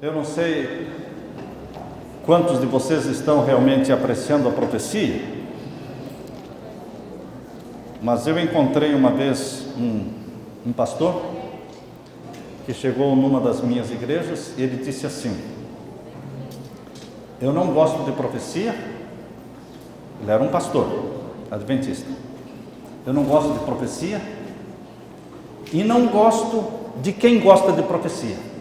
Eu não sei quantos de vocês estão realmente apreciando a profecia, mas eu encontrei uma vez um pastor que chegou numa das minhas igrejas e ele disse assim: eu não gosto de profecia. Ele era um pastor adventista. Eu não gosto de profecia e não gosto de quem gosta de profecia.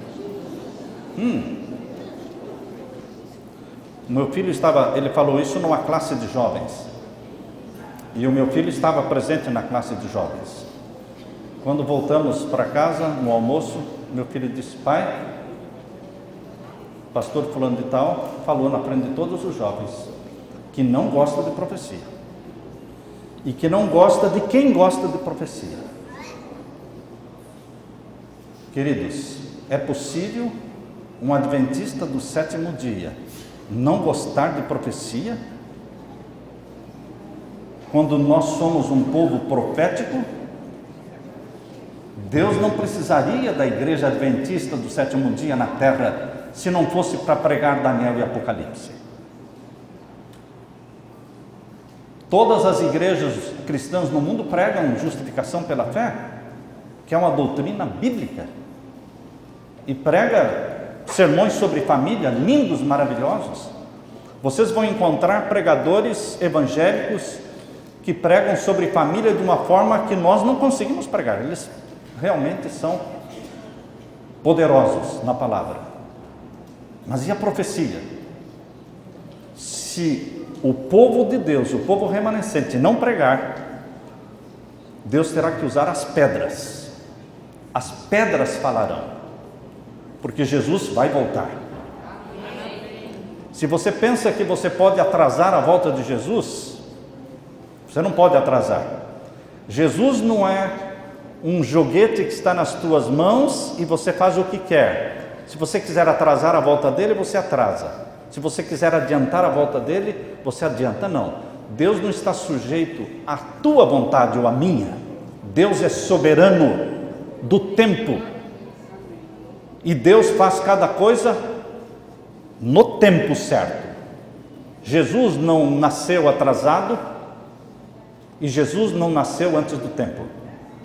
Meu filho ele falou isso numa classe de jovens, e o meu filho estava presente na classe de jovens. Quando voltamos para casa, no almoço, meu filho disse: pai, o pastor fulano de tal falou na frente de todos os jovens que não gosta de profecia, e que não gosta de quem gosta de profecia. Queridos, é possível um adventista do sétimo dia não gostar de profecia, quando nós somos um povo profético? Deus não precisaria da igreja adventista do sétimo dia na terra, se não fosse para pregar Daniel e Apocalipse. Todas as igrejas cristãs no mundo pregam justificação pela fé, que é uma doutrina bíblica, e prega sermões sobre família, lindos, maravilhosos. Vocês vão encontrar pregadores evangélicos que pregam sobre família de uma forma que nós não conseguimos pregar. Eles realmente são poderosos na palavra. Mas e a profecia? Se o povo de Deus, o povo remanescente, não pregar, Deus terá que usar as pedras. As pedras falarão, porque Jesus vai voltar. Se você pensa que você pode atrasar a volta de Jesus, você não pode atrasar. Jesus não é um joguete que está nas tuas mãos e você faz o que quer. Se você quiser atrasar a volta dele, você atrasa. Se você quiser adiantar a volta dele, você adianta. Não. Deus não está sujeito à tua vontade ou à minha. Deus é soberano do tempo. E Deus faz cada coisa no tempo certo. Jesus não nasceu atrasado e Jesus não nasceu antes do tempo.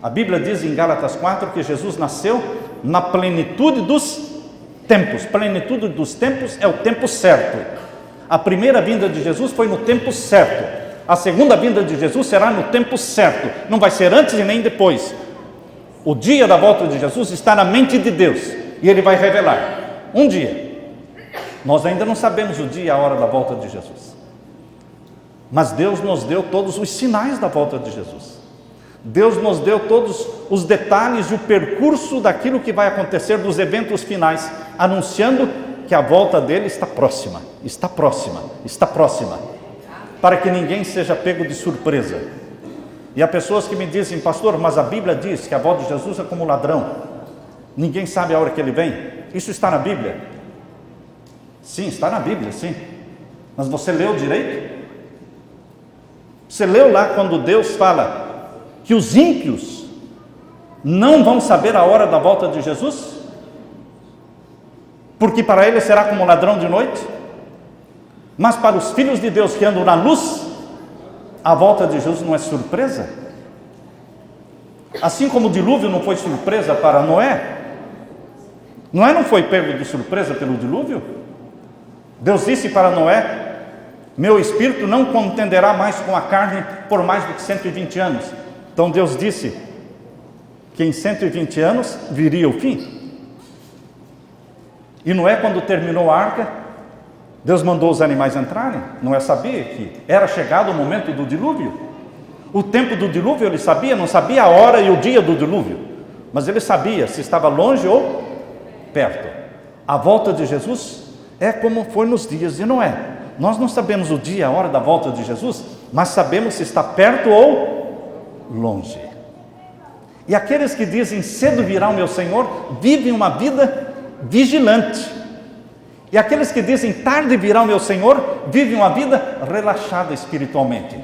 A Bíblia diz em Gálatas 4 que Jesus nasceu na plenitude dos tempos. Plenitude dos tempos é o tempo certo. A primeira vinda de Jesus foi no tempo certo. A segunda vinda de Jesus será no tempo certo. Não vai ser antes e nem depois. O dia da volta de Jesus está na mente de Deus. E Ele vai revelar um dia. Nós ainda não sabemos o dia e a hora da volta de Jesus, mas Deus nos deu todos os sinais da volta de Jesus. Deus nos deu todos os detalhes e o percurso daquilo que vai acontecer, dos eventos finais, anunciando que a volta dele está próxima, está próxima, está próxima, para que ninguém seja pego de surpresa. E há pessoas que me dizem: pastor, mas a Bíblia diz que a volta de Jesus é como ladrão, ninguém sabe a hora que ele vem. Isso está na Bíblia? Sim, está na Bíblia, sim. Mas você leu direito? Você leu lá quando Deus fala que os ímpios não vão saber a hora da volta de Jesus? Porque para ele será como ladrão de noite. Mas para os filhos de Deus que andam na luz, a volta de Jesus não é surpresa. Assim como o dilúvio não foi surpresa para Noé. Noé não foi pego de surpresa pelo dilúvio. Deus disse para Noé: meu espírito não contenderá mais com a carne por mais do que 120 anos. Então Deus disse que em 120 anos viria o fim. E Noé, quando terminou a arca, Deus mandou os animais entrarem. Noé sabia que era chegado o momento do dilúvio. O tempo do dilúvio ele sabia, não sabia a hora e o dia do dilúvio, mas ele sabia se estava longe ou perto. A volta de Jesus é como foi nos dias de Noé. Nós não sabemos o dia, a hora da volta de Jesus, mas sabemos se está perto ou longe. E aqueles que dizem: cedo virá o meu Senhor, vivem uma vida vigilante. E aqueles que dizem: tarde virá o meu Senhor, vivem uma vida relaxada espiritualmente.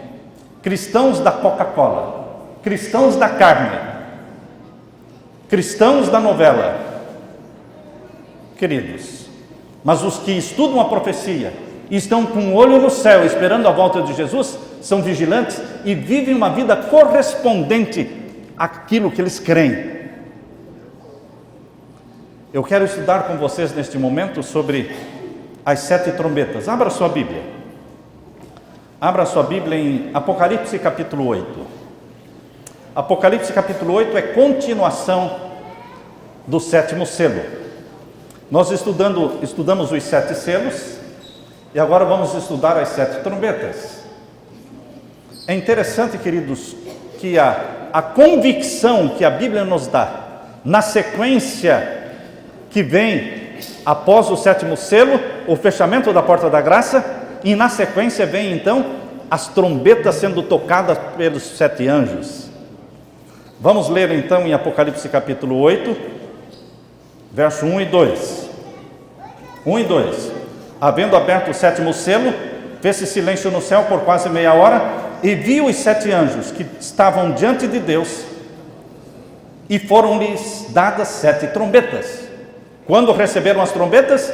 Cristãos da Coca-Cola, cristãos da carne, cristãos da novela. Queridos, Mas os que estudam a profecia e estão com o olho no céu, esperando a volta de Jesus, são vigilantes e vivem uma vida correspondente àquilo que eles creem. Eu quero estudar com vocês neste momento sobre as 7 trombetas. Abra sua Bíblia. Abra sua Bíblia em Apocalipse capítulo 8. Apocalipse capítulo 8 é continuação do 7º selo. Nós estudamos os 7 selos e agora vamos estudar as 7 trombetas. É interessante, queridos, que a convicção que a Bíblia nos dá na sequência que vem após o 7º selo, o fechamento da porta da graça, e na sequência vem então as trombetas sendo tocadas pelos 7 anjos. Vamos ler então em Apocalipse capítulo 8, verso 1 e 2. 1 e 2. Havendo aberto o 7º selo, fez-se silêncio no céu por quase meia hora, e viu os 7 anjos que estavam diante de Deus, e foram-lhes dadas 7 trombetas. Quando receberam as trombetas?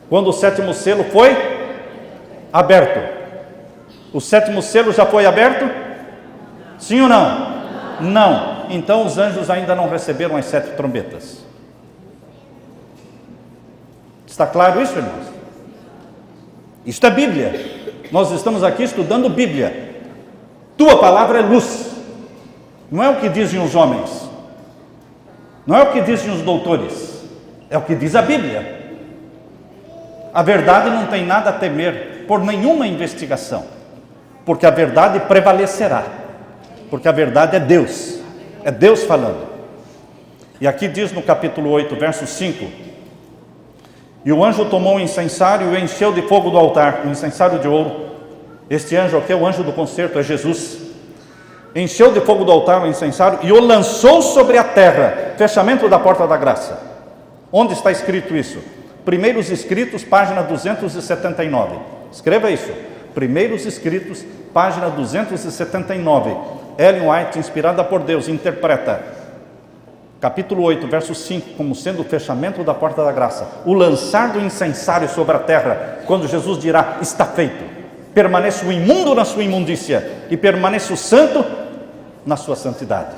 Quando o 7º selo foi aberto. O 7º selo já foi aberto? Sim ou não? Não. Então os anjos ainda não receberam as 7 trombetas. Está claro isso, irmãos? Isto é Bíblia. Nós estamos aqui estudando Bíblia. Tua palavra é luz. Não é o que dizem os homens. Não é o que dizem os doutores. É o que diz a Bíblia. A verdade não tem nada a temer por nenhuma investigação, porque a verdade prevalecerá, porque a verdade é Deus falando. E aqui diz no capítulo 8, verso 5: e o anjo tomou o incensário e o encheu de fogo do altar, um incensário de ouro. Este anjo aqui é o anjo do concerto, é Jesus. Encheu de fogo do altar o incensário e o lançou sobre a terra, fechamento da porta da graça. Onde está escrito isso? Primeiros Escritos, página 279. Escreva isso. Primeiros Escritos, página 279. Ellen White, inspirada por Deus, interpreta capítulo 8, verso 5, como sendo o fechamento da porta da graça. O lançar do incensário sobre a terra, quando Jesus dirá, está feito. Permaneça o imundo na sua imundícia e permaneça o santo na sua santidade.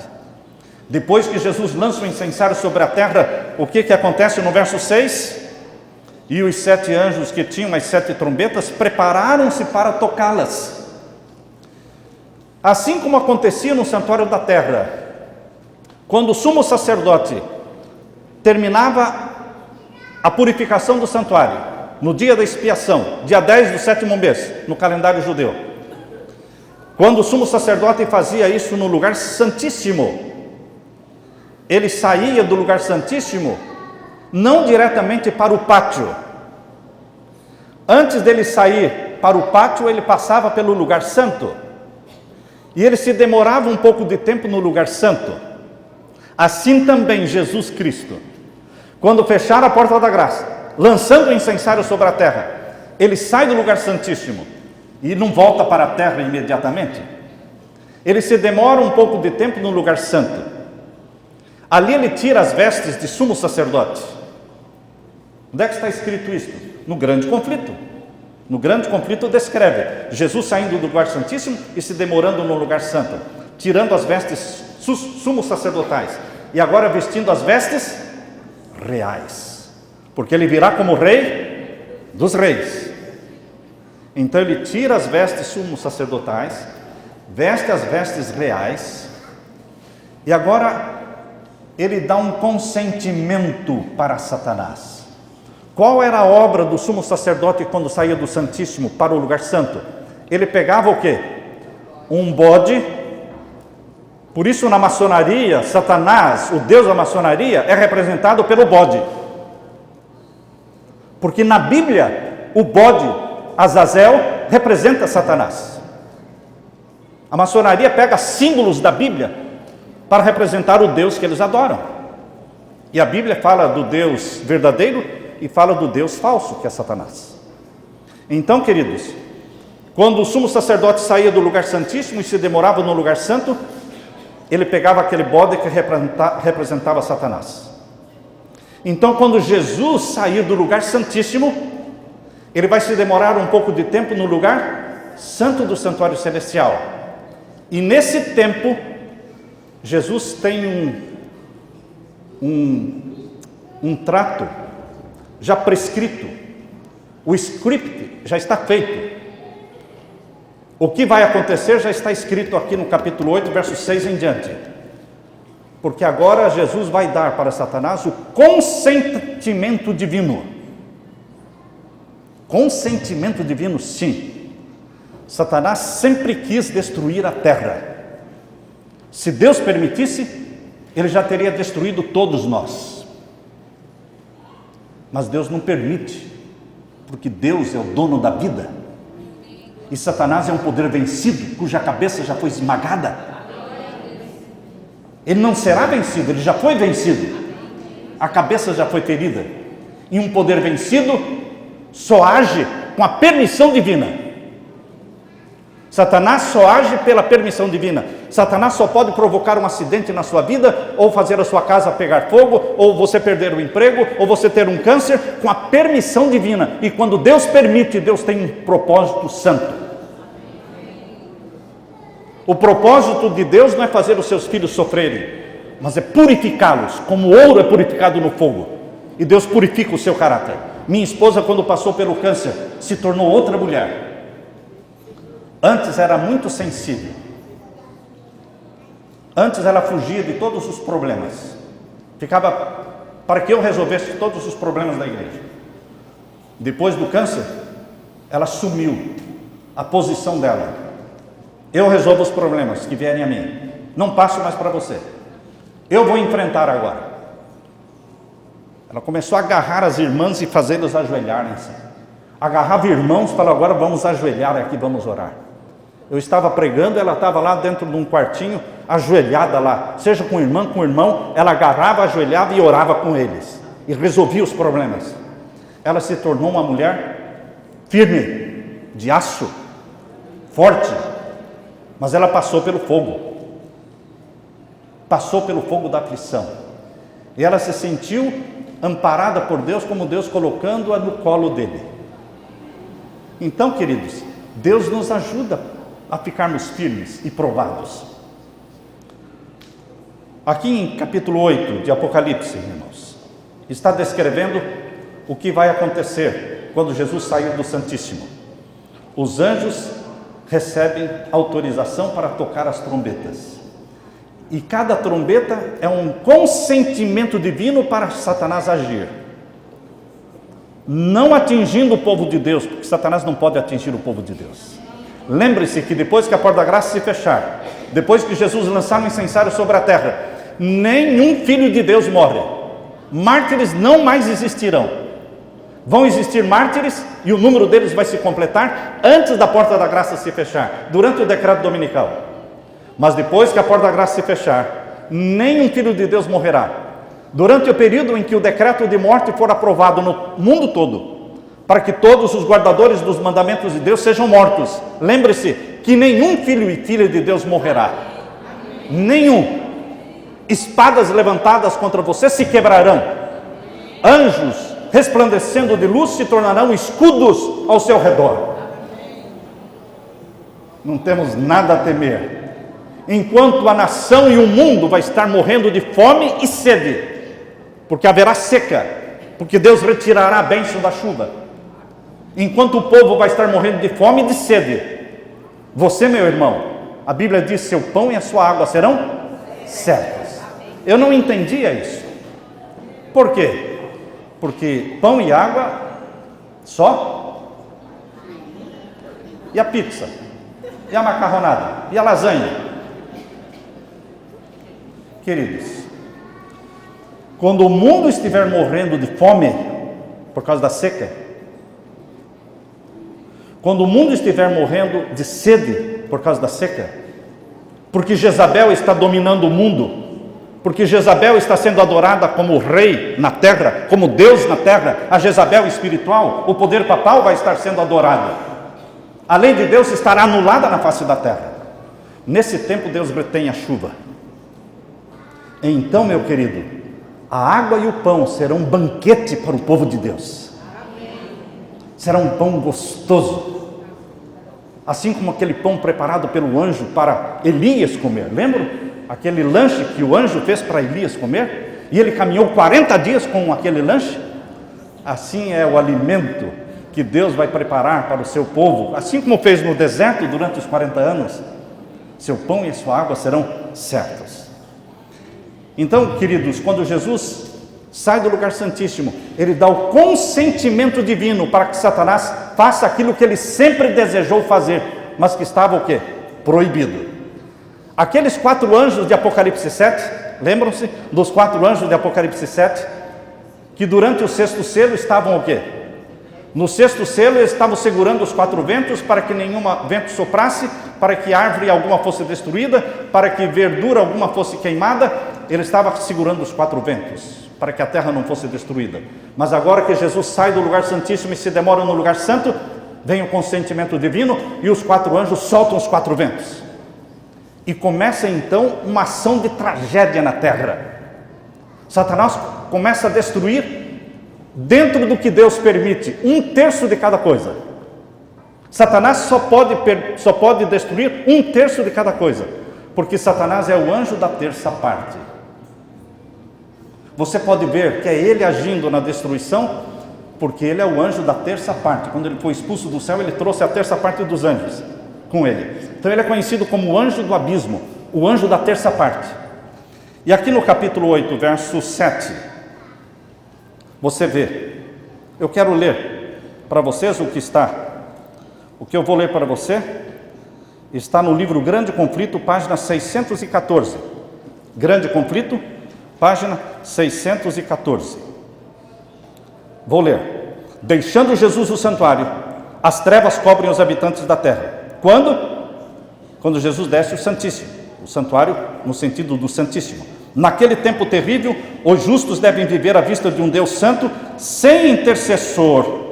Depois que Jesus lança o incensário sobre a terra, o que acontece no verso 6? E os 7 anjos que tinham as 7 trombetas prepararam-se para tocá-las. Assim como acontecia no santuário da terra, quando o sumo sacerdote terminava a purificação do santuário, no dia da expiação, dia 10 do 7º mês, no calendário judeu, quando o sumo sacerdote fazia isso no lugar santíssimo, ele saía do lugar santíssimo, não diretamente para o pátio. Antes dele sair para o pátio, ele passava pelo lugar santo. E ele se demorava um pouco de tempo no lugar santo. Assim também Jesus Cristo, quando fechar a porta da graça, lançando o incensário sobre a terra, ele sai do lugar santíssimo e não volta para a terra imediatamente. Ele se demora um pouco de tempo no lugar santo. Ali ele tira as vestes de sumo sacerdote. Onde é que está escrito isto? No grande conflito. No grande conflito descreve Jesus saindo do lugar santíssimo e se demorando no lugar santo, tirando as vestes sumos sacerdotais e agora vestindo as vestes reais, porque ele virá como rei dos reis. Então ele tira as vestes sumos sacerdotais, veste as vestes reais e agora ele dá um consentimento para Satanás. Qual era a obra do sumo sacerdote quando saía do Santíssimo para o lugar santo? Ele pegava o quê? Um bode. Por isso na maçonaria, Satanás, o deus da maçonaria, é representado pelo bode. Porque na Bíblia, o bode, Azazel, representa Satanás. A maçonaria pega símbolos da Bíblia para representar o Deus que eles adoram. E a Bíblia fala do Deus verdadeiro e fala do Deus falso, que é Satanás. Então, queridos, quando o sumo sacerdote saía do lugar santíssimo e se demorava no lugar santo, ele pegava aquele bode que representava Satanás. Então, quando Jesus sair do lugar santíssimo, ele vai se demorar um pouco de tempo no lugar santo do santuário celestial. E nesse tempo, Jesus tem um trato já prescrito. O script já está feito. O que vai acontecer já está escrito aqui no capítulo 8, verso 6 em diante. Porque agora Jesus vai dar para Satanás o consentimento divino. Consentimento divino, sim. Satanás sempre quis destruir a terra. Se Deus permitisse, ele já teria destruído todos nós. Mas Deus não permite, porque Deus é o dono da vida. E Satanás é um poder vencido, cuja cabeça já foi esmagada. Ele não será vencido, ele já foi vencido. A cabeça já foi ferida. E um poder vencido só age com a permissão divina. Satanás só age pela permissão divina. Satanás só pode provocar um acidente na sua vida, ou fazer a sua casa pegar fogo, ou você perder o emprego, ou você ter um câncer, com a permissão divina. E quando Deus permite, Deus tem um propósito santo. O propósito de Deus não é fazer os seus filhos sofrerem, mas é purificá-los, como o ouro é purificado no fogo. E Deus purifica o seu caráter. Minha esposa, quando passou pelo câncer, se tornou outra mulher. Antes era muito sensível. Antes ela fugia de todos os problemas. Ficava para que eu resolvesse todos os problemas da igreja. Depois do câncer, ela sumiu a posição dela. Eu resolvo os problemas que vierem a mim. Não passo mais para você. Eu vou enfrentar agora. Ela começou a agarrar as irmãs e fazê-las ajoelharem-se. Agarrava irmãos e falava, agora vamos ajoelhar aqui, vamos orar. Eu estava pregando, ela estava lá dentro de um quartinho, ajoelhada lá. Seja com irmã, com irmão, ela agarrava, ajoelhava e orava com eles. E resolvia os problemas. Ela se tornou uma mulher firme, de aço, forte. Mas ela passou pelo fogo. Passou pelo fogo da aflição. E ela se sentiu amparada por Deus, como Deus colocando-a no colo dele. Então, queridos, Deus nos ajuda a ficarmos firmes e provados. Aqui em capítulo 8 de Apocalipse, irmãos, está descrevendo o que vai acontecer quando Jesus sair do Santíssimo. Os anjos recebem autorização para tocar as trombetas. E cada trombeta é um consentimento divino para Satanás agir. Não atingindo o povo de Deus, porque Satanás não pode atingir o povo de Deus. Lembre-se que depois que a porta da graça se fechar, depois que Jesus lançar o incensário sobre a terra, nenhum filho de Deus morre. Mártires não mais existirão. Vão existir mártires e o número deles vai se completar antes da porta da graça se fechar, durante o decreto dominical. Mas depois que a porta da graça se fechar, nenhum filho de Deus morrerá. Durante o período em que o decreto de morte for aprovado no mundo todo, para que todos os guardadores dos mandamentos de Deus sejam mortos. Lembre-se que nenhum filho e filha de Deus morrerá. Nenhum. Espadas levantadas contra você se quebrarão. Anjos resplandecendo de luz se tornarão escudos ao seu redor. Não temos nada a temer. Enquanto a nação e o mundo vai estar morrendo de fome e sede, porque haverá seca, porque Deus retirará a bênção da chuva. Enquanto o povo vai estar morrendo de fome e de sede, você, meu irmão, a Bíblia diz, seu pão e a sua água serão certos. Eu não entendia isso. Por quê? Porque pão e água só? E a pizza? E a macarronada? E a lasanha? Queridos, quando o mundo estiver morrendo de fome por causa da seca, quando o mundo estiver morrendo de sede por causa da seca, porque Jezabel está dominando o mundo, porque Jezabel está sendo adorada como rei na terra, como Deus na terra, a Jezabel espiritual, o poder papal vai estar sendo adorado. A lei de Deus estará anulada na face da terra. Nesse tempo Deus retém a chuva. Então, meu querido, A água e o pão serão um banquete para o povo de Deus. Será um pão gostoso. Assim como aquele pão preparado pelo anjo para Elias comer. Lembram? Aquele lanche que o anjo fez para Elias comer? E ele caminhou 40 dias com aquele lanche? Assim é o alimento que Deus vai preparar para o seu povo. Assim como fez no deserto durante os 40 anos. Seu pão e sua água serão certos. Então, queridos, quando Jesus sai do lugar santíssimo, ele dá o consentimento divino para que Satanás faça aquilo que ele sempre desejou fazer, mas que estava o quê? Proibido. Aqueles 4 anjos de Apocalipse 7, lembram-se dos 4 anjos de Apocalipse 7, que durante o 6º selo estavam o quê? No 6º selo eles estavam segurando os 4 ventos para que nenhum vento soprasse, para que árvore alguma fosse destruída, para que verdura alguma fosse queimada. Ele estava segurando os 4 ventos, para que a terra não fosse destruída. Mas agora que Jesus sai do lugar santíssimo e se demora no lugar santo, vem o consentimento divino e os 4 anjos soltam os 4 ventos. E começa então uma ação de tragédia na terra. Satanás começa a destruir, dentro do que Deus permite, 1/3 de cada coisa. Satanás só pode destruir 1/3 de cada coisa, porque Satanás é o anjo da 1/3 parte. Você pode ver que é ele agindo na destruição, porque ele é o anjo da 1/3 parte. Quando ele foi expulso do céu, ele trouxe a 1/3 parte dos anjos com ele. Então ele é conhecido como o anjo do abismo, o anjo da 1/3 parte. E aqui no capítulo 8, verso 7, você vê, eu quero ler para vocês o que eu vou ler para você, está no livro Grande Conflito, página 614. Grande Conflito, página 614. Vou ler. Deixando Jesus o santuário, as trevas cobrem os habitantes da terra. Quando? Quando Jesus desce o Santíssimo, o santuário no sentido do Santíssimo. Naquele tempo terrível, os justos devem viver à vista de um Deus santo, sem intercessor.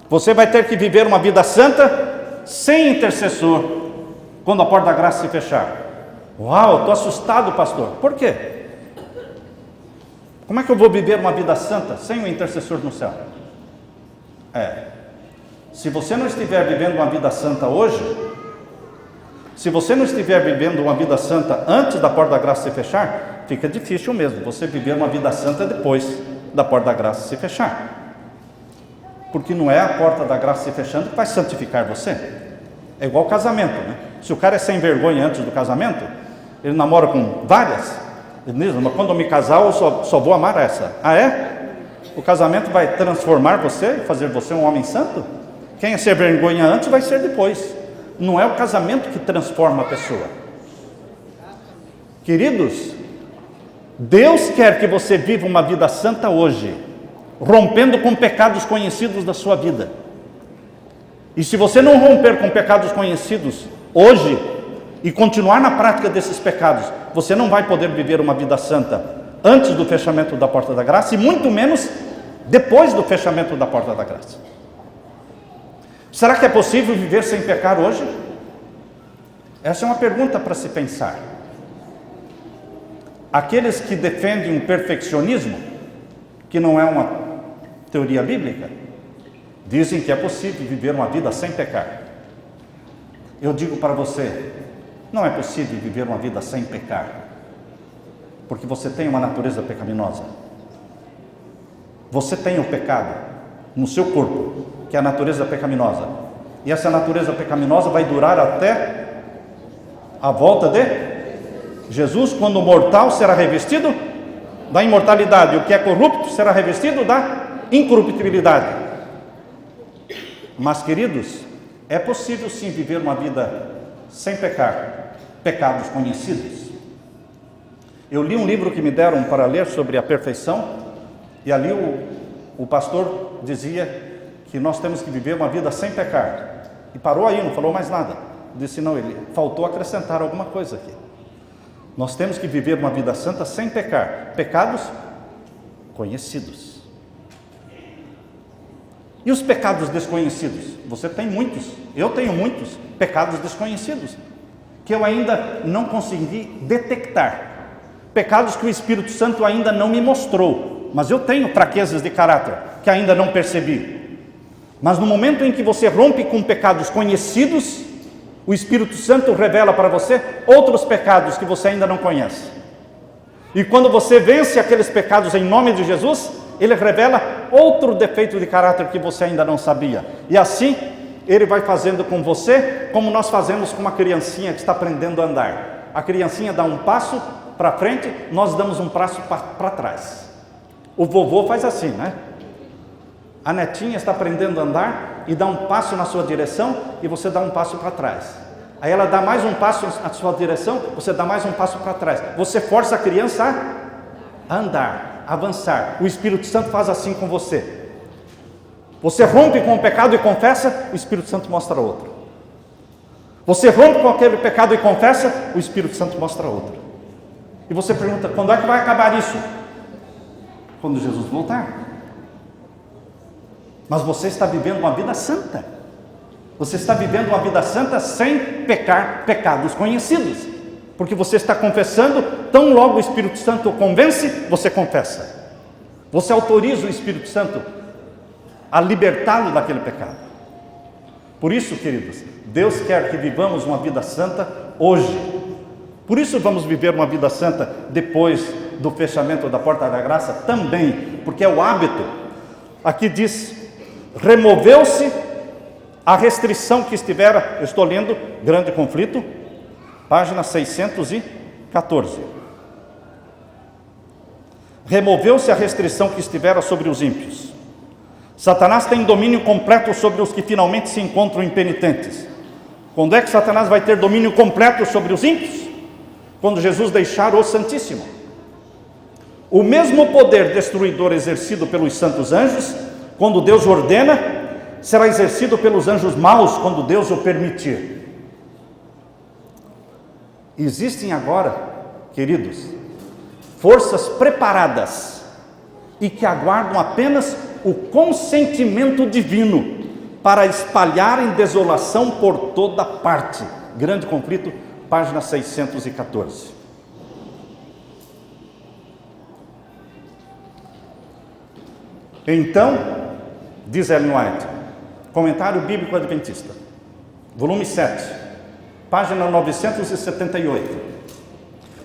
Você vai ter que viver uma vida santa, sem intercessor, quando a porta da graça se fechar. Uau, estou assustado, pastor. Por quê? Como é que eu vou viver uma vida santa, sem um intercessor no céu? Se você não estiver vivendo uma vida santa hoje, se você não estiver vivendo uma vida santa antes da porta da graça se fechar, fica difícil mesmo você viver uma vida santa depois da porta da graça se fechar. Porque não é a porta da graça se fechando que vai santificar você. É igual casamento, né? Se o cara é sem vergonha antes do casamento, ele namora com várias, ele diz, mas quando eu me casar eu só vou amar essa. Ah, é? O casamento vai transformar você, fazer você um homem santo? Quem é sem vergonha antes vai ser depois. Não é o casamento que transforma a pessoa. Queridos, Deus quer que você viva uma vida santa hoje, rompendo com pecados conhecidos da sua vida. E se você não romper com pecados conhecidos hoje e continuar na prática desses pecados, você não vai poder viver uma vida santa antes do fechamento da porta da graça e muito menos depois do fechamento da porta da graça. Será que é possível viver sem pecar hoje? Essa é uma pergunta para se pensar. Aqueles que defendem um perfeccionismo, que não é uma teoria bíblica, dizem que é possível viver uma vida sem pecar. Eu digo para você, não é possível viver uma vida sem pecar, porque você tem uma natureza pecaminosa. Você tem o pecado no seu corpo, que é a natureza pecaminosa. E essa natureza pecaminosa vai durar até a volta de Jesus, quando o mortal será revestido da imortalidade, o que é corrupto será revestido da incorruptibilidade. Mas, queridos, é possível sim viver uma vida sem pecar, pecados conhecidos. Eu li um livro que me deram para ler sobre a perfeição, e ali o pastor dizia que nós temos que viver uma vida sem pecar. E parou aí, não falou mais nada. Disse, não, ele faltou acrescentar alguma coisa aqui. Nós temos que viver uma vida santa sem pecar. Pecados conhecidos. E os pecados desconhecidos? Você tem muitos, eu tenho muitos pecados desconhecidos, que eu ainda não consegui detectar. pecados que o Espírito Santo ainda não me mostrou, mas eu tenho fraquezas de caráter que ainda não percebi. Mas no momento em que você rompe com pecados conhecidos, o Espírito Santo revela para você outros pecados que você ainda não conhece. E quando você vence aqueles pecados em nome de Jesus, Ele revela outro defeito de caráter que você ainda não sabia. E assim, Ele vai fazendo com você, como nós fazemos com uma criancinha que está aprendendo a andar. A criancinha dá um passo para frente, nós damos um passo para trás. O vovô faz assim, né? A netinha está aprendendo a andar e dá um passo na sua direção e você dá um passo para trás. Aí ela dá mais um passo na sua direção, você dá mais um passo para trás. Você força a criança a andar, a avançar. O Espírito Santo faz assim com você. Você rompe com o pecado e confessa, o Espírito Santo mostra outro. Você rompe com aquele pecado e confessa, o Espírito Santo mostra outro. E você pergunta, quando é que vai acabar isso? Quando Jesus voltar. Mas você está vivendo uma vida santa. Você está vivendo uma vida santa sem pecar pecados conhecidos. Porque você está confessando, tão logo o Espírito Santo o convence, você confessa. Você autoriza o Espírito Santo a libertá-lo daquele pecado. Por isso, queridos, Deus quer que vivamos uma vida santa hoje. Por isso vamos viver uma vida santa depois do fechamento da porta da graça também, porque é o hábito. Aqui diz, removeu-se a restrição que estivera, eu estou lendo Grande Conflito, página 614. Removeu-se a restrição que estivera sobre os ímpios. Satanás tem domínio completo sobre os que finalmente se encontram impenitentes. Quando é que Satanás vai ter domínio completo sobre os ímpios? Quando Jesus deixar o Santíssimo. O mesmo poder destruidor exercido pelos santos anjos, quando Deus ordena, será exercido pelos anjos maus, quando Deus o permitir. Existem agora, queridos, forças preparadas e que aguardam apenas o consentimento divino para espalharem desolação por toda parte. Grande Conflito, página 614. Então, diz Ellen White, Comentário Bíblico Adventista, volume 7, página 978.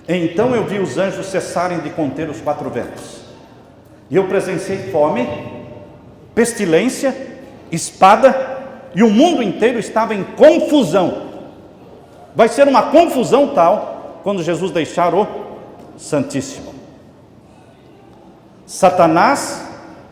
Então eu vi os anjos cessarem de conter os quatro ventos, e eu presenciei fome, pestilência, espada, e o mundo inteiro estava em confusão. Vai ser uma confusão tal quando Jesus deixar o Santíssimo. Satanás,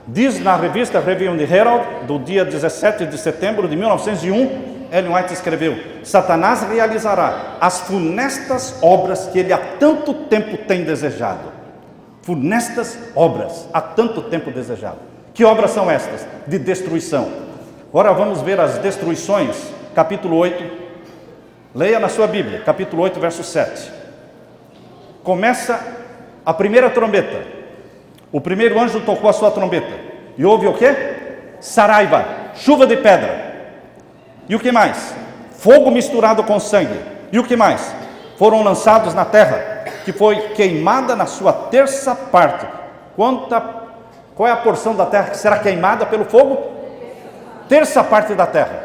diz na revista Review and Herald, do dia 17 de setembro de 1901, Ellen White escreveu, Satanás realizará as funestas obras que ele há tanto tempo tem desejado. Funestas obras, há tanto tempo desejado. Que obras são estas? De destruição. Agora vamos ver as destruições, capítulo 8, leia na sua Bíblia, capítulo 8, verso 7. Começa a primeira trombeta. O primeiro anjo tocou a sua trombeta. E houve o quê? Saraiva, chuva de pedra. E o que mais? Fogo misturado com sangue. E o que mais? Foram lançados na terra, que foi queimada na sua terça parte. Qual é a porção da terra que será queimada pelo fogo? Terça parte da terra.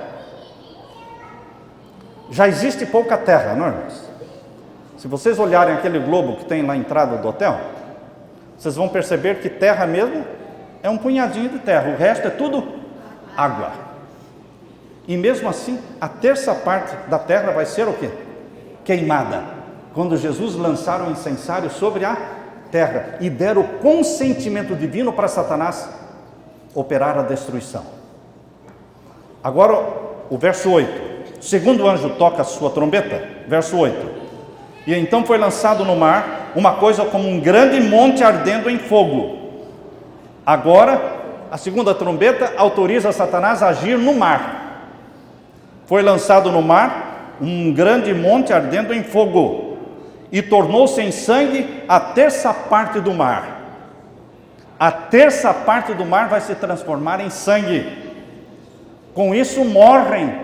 Já existe pouca terra, não é, irmãos? Se vocês olharem aquele globo que tem na entrada do hotel, vocês vão perceber que terra mesmo é um punhadinho de terra, o resto é tudo água. E mesmo assim, a terça parte da terra vai ser o quê? Queimada. Quando Jesus lançar o incensário sobre a terra e der o consentimento divino para Satanás operar a destruição. Agora o verso 8. O segundo anjo toca a sua trombeta, verso 8. E então foi lançado no mar uma coisa como um grande monte ardendo em fogo. Agora, a segunda trombeta autoriza Satanás a agir no mar. Foi lançado no mar um grande monte ardendo em fogo, e tornou-se em sangue a terça parte do mar. A terça parte do mar vai se transformar em sangue. Com isso morrem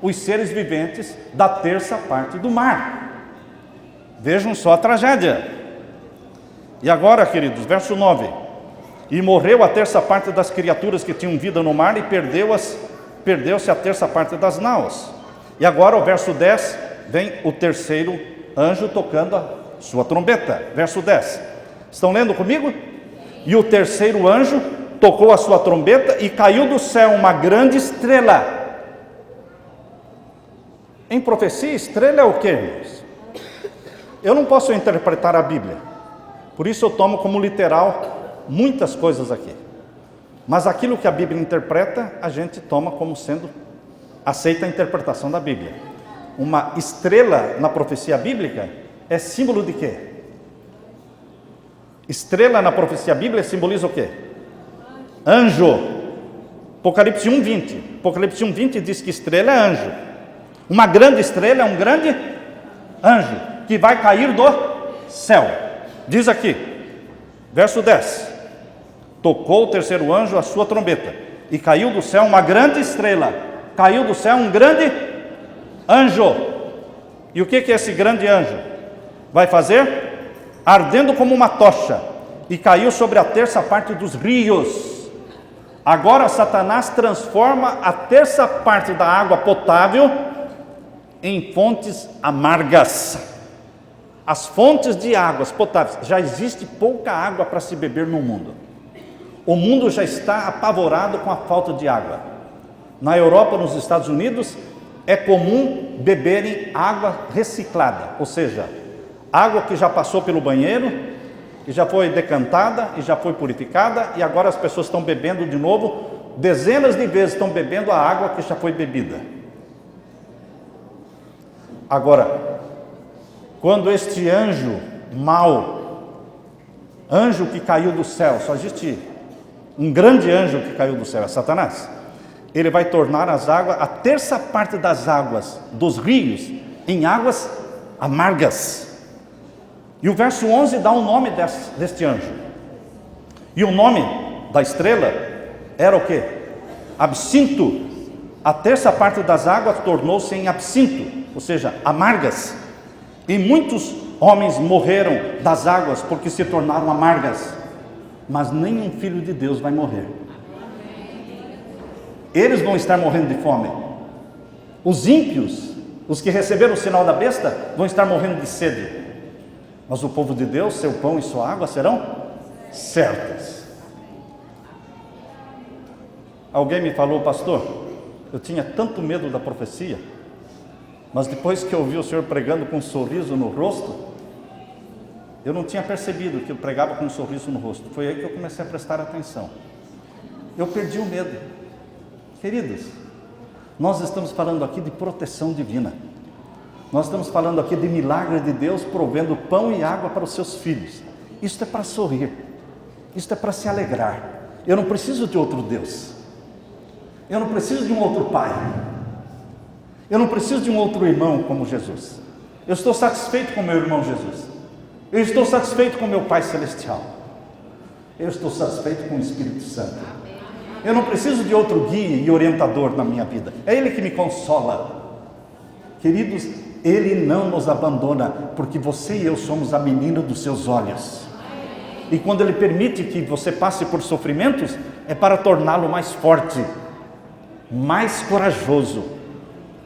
os seres viventes da terça parte do mar. Vejam só a tragédia. E agora, queridos, verso 9. E morreu a terça parte das criaturas que tinham vida no mar, e perdeu-se a terça parte das naus. E agora, o verso 10, vem o terceiro anjo tocando a sua trombeta. Verso 10. Estão lendo comigo? E o terceiro anjo tocou a sua trombeta, e caiu do céu uma grande estrela. Em profecia, estrela é o quê, irmãos? Eu não posso interpretar a Bíblia, por isso eu tomo como literal muitas coisas aqui. Mas aquilo que a Bíblia interpreta, a gente toma como sendo, aceita a interpretação da Bíblia. Uma estrela na profecia bíblica é símbolo de quê? Estrela na profecia bíblica simboliza o quê? Anjo. Apocalipse 1:20. Apocalipse 1:20 diz que estrela é anjo. Uma grande estrela é um grande anjo que vai cair do céu. Diz aqui, verso 10. Tocou o terceiro anjo a sua trombeta, e caiu do céu uma grande estrela. Caiu do céu um grande anjo. E o que é esse grande anjo vai fazer? Ardendo como uma tocha, e caiu sobre a terça parte dos rios. Agora Satanás transforma a terça parte da água potável em fontes amargas. As fontes de águas potáveis, já existe pouca água para se beber no mundo. O mundo já está apavorado com a falta de água. Na Europa, nos Estados Unidos, é comum beberem água reciclada, ou seja, água que já passou pelo banheiro, que já foi decantada e já foi purificada, e agora as pessoas estão bebendo de novo, dezenas de vezes estão bebendo a água que já foi bebida. Agora, quando este anjo mau, anjo que caiu do céu, só existe um grande anjo que caiu do céu, é Satanás. Ele vai tornar as águas, a terça parte das águas dos rios, em águas amargas. E o verso 11 dá o nome deste anjo. E o nome da estrela era o quê? Absinto. A terça parte das águas tornou-se em absinto, ou seja, amargas. E muitos homens morreram das águas porque se tornaram amargas. Mas nenhum filho de Deus vai morrer. Eles vão estar morrendo de fome. Os ímpios, os que receberam o sinal da besta, vão estar morrendo de sede. Mas o povo de Deus, seu pão e sua água serão certas. Alguém me falou, pastor, eu tinha tanto medo da profecia, mas depois que eu ouvi o senhor pregando com um sorriso no rosto, eu não tinha percebido que eu pregava com um sorriso no rosto. Foi aí que eu comecei a prestar atenção. Eu perdi o medo. Queridos, nós estamos falando aqui de proteção divina. Nós estamos falando aqui de milagre de Deus provendo pão e água para os seus filhos. Isso é para sorrir. Isso é para se alegrar. Eu não preciso de outro Deus. Eu não preciso de um outro pai. Eu não preciso de um outro irmão como Jesus. Eu estou satisfeito com meu irmão Jesus. Eu estou satisfeito com meu Pai Celestial. Eu estou satisfeito com o Espírito Santo. Eu não preciso de outro guia e orientador na minha vida. É Ele que me consola. Queridos, Ele não nos abandona, porque você e eu somos a menina dos seus olhos. E quando Ele permite que você passe por sofrimentos, é para torná-lo mais forte, mais corajoso,